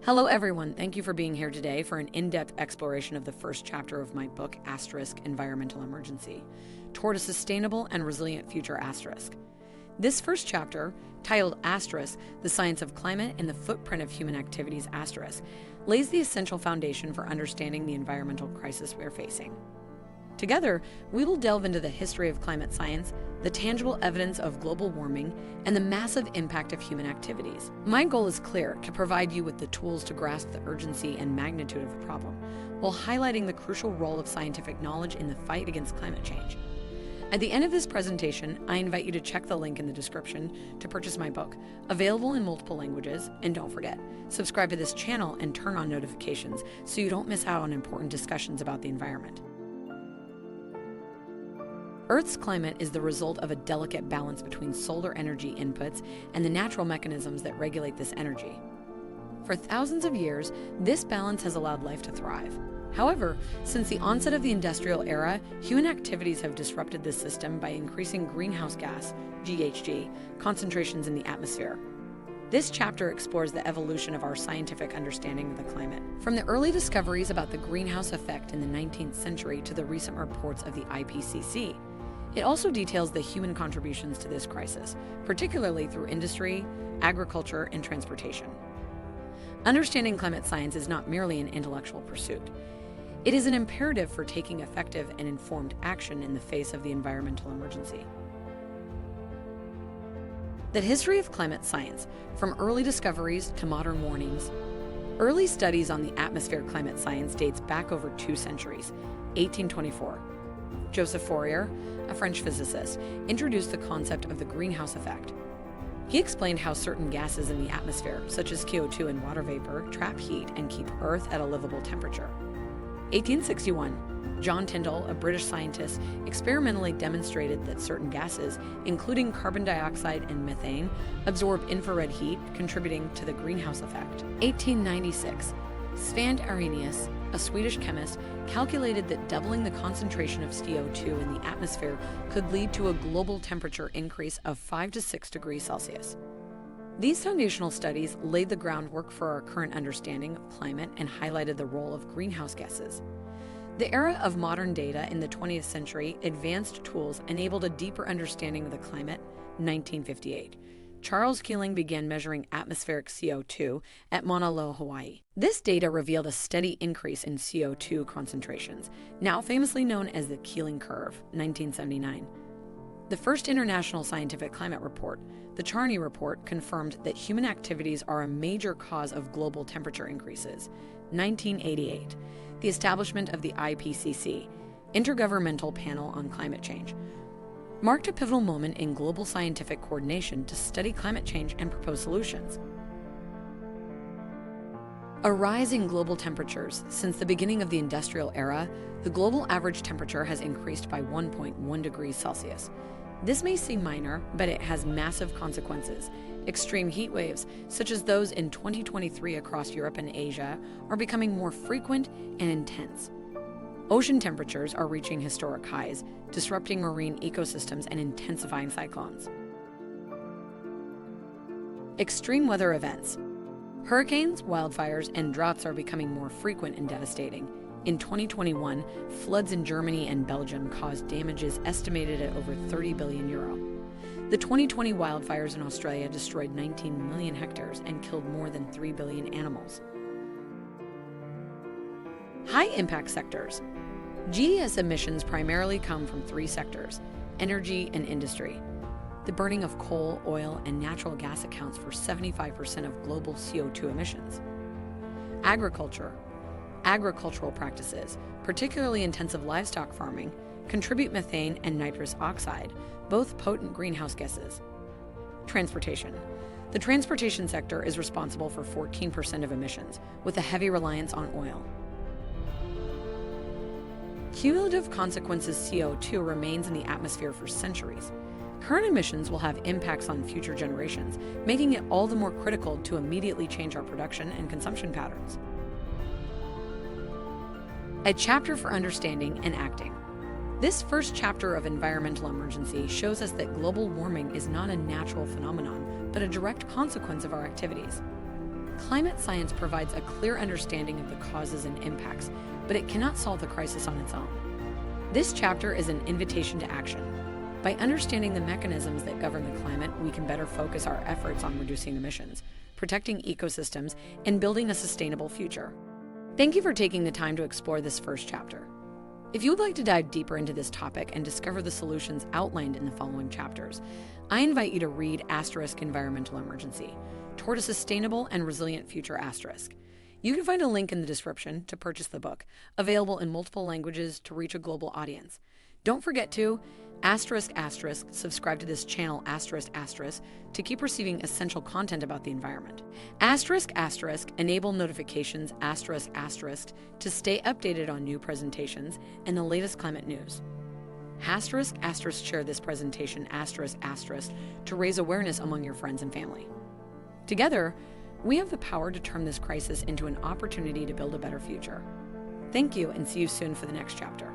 Hello everyone, thank you for being here today for an in-depth exploration of the first chapter of my book, Environmental Emergency, Toward a Sustainable and Resilient Future. This first chapter, titled The Science of Climate and the Footprint of Human Activities, lays the essential foundation for understanding the environmental crisis we are facing. Together, we will delve into the history of climate science, the tangible evidence of global warming, and the massive impact of human activities. My goal is clear: to provide you with the tools to grasp the urgency and magnitude of the problem, while highlighting the crucial role of scientific knowledge in the fight against climate change. At the end of this presentation, I invite you to check the link in the description to purchase my book, available in multiple languages, and don't forget, subscribe to this channel and turn on notifications so you don't miss out on important discussions about the environment. Earth's climate is the result of a delicate balance between solar energy inputs and the natural mechanisms that regulate this energy. For thousands of years, this balance has allowed life to thrive. However, since the onset of the industrial era, human activities have disrupted this system by increasing greenhouse gas, GHG, concentrations in the atmosphere. This chapter explores the evolution of our scientific understanding of the climate, from the early discoveries about the greenhouse effect in the 19th century to the recent reports of the IPCC. It also details the human contributions to this crisis, particularly through industry, agriculture, and transportation. Understanding climate science is not merely an intellectual pursuit. It is an imperative for taking effective and informed action in the face of the environmental emergency. The history of climate science, from early discoveries to modern warnings. Early studies on the atmospheric climate science dates back over 2 centuries. 1824. Joseph Fourier, a French physicist, introduced the concept of the greenhouse effect. He explained how certain gases in the atmosphere, such as CO2 and water vapor, trap heat and keep Earth at a livable temperature. 1861, John Tyndall, a British scientist, experimentally demonstrated that certain gases, including carbon dioxide and methane, absorb infrared heat, contributing to the greenhouse effect. 1896, Svante Arrhenius, a Swedish chemist, calculated that doubling the concentration of CO2 in the atmosphere could lead to a global temperature increase of 5 to 6 degrees Celsius. These foundational studies laid the groundwork for our current understanding of climate and highlighted the role of greenhouse gases. The era of modern data in the 20th century, advanced tools enabled a deeper understanding of the climate. 1958. Charles Keeling began measuring atmospheric CO2 at Mauna Loa, Hawaii. This data revealed a steady increase in CO2 concentrations, now famously known as the Keeling curve. 1979. The first international scientific climate report, the Charney Report, confirmed that human activities are a major cause of global temperature increases. 1988. The establishment of the IPCC, Intergovernmental Panel on Climate Change, marked a pivotal moment in global scientific coordination to study climate change and propose solutions. A rise in global temperatures. Since the beginning of the industrial era, the global average temperature has increased by 1.1 degrees Celsius. This may seem minor, but it has massive consequences. Extreme heat waves, such as those in 2023 across Europe and Asia, are becoming more frequent and intense. Ocean temperatures are reaching historic highs, disrupting marine ecosystems and intensifying cyclones. Extreme weather events. Hurricanes, wildfires, and droughts are becoming more frequent and devastating. In 2021, floods in Germany and Belgium caused damages estimated at over €30 billion. The 2020 wildfires in Australia destroyed 19 million hectares and killed more than 3 billion animals. High-impact sectors. GES emissions primarily come from 3 sectors: energy and industry. The burning of coal, oil, and natural gas accounts for 75% of global CO2 emissions. Agriculture. Agricultural practices, particularly intensive livestock farming, contribute methane and nitrous oxide, both potent greenhouse gases. Transportation. The transportation sector is responsible for 14% of emissions, with a heavy reliance on oil. Cumulative consequences. CO2 remains in the atmosphere for centuries. Current emissions will have impacts on future generations, making it all the more critical to immediately change our production and consumption patterns. A chapter for understanding and acting. This first chapter of Environmental Emergency shows us that global warming is not a natural phenomenon, but a direct consequence of our activities. Climate science provides a clear understanding of the causes and impacts, but it cannot solve the crisis on its own. This chapter is an invitation to action. By understanding the mechanisms that govern the climate, we can better focus our efforts on reducing emissions, protecting ecosystems, and building a sustainable future. Thank you for taking the time to explore this first chapter. If you would like to dive deeper into this topic and discover the solutions outlined in the following chapters, I invite you to read Environmental Emergency: Toward a Sustainable and Resilient Future. You can find a link in the description to purchase the book, available in multiple languages to reach a global audience. Don't forget to subscribe to this channel to keep receiving essential content about the environment. Enable notifications to stay updated on new presentations and the latest climate news. Share this presentation to raise awareness among your friends and family. Together, we have the power to turn this crisis into an opportunity to build a better future. Thank you, and see you soon for the next chapter.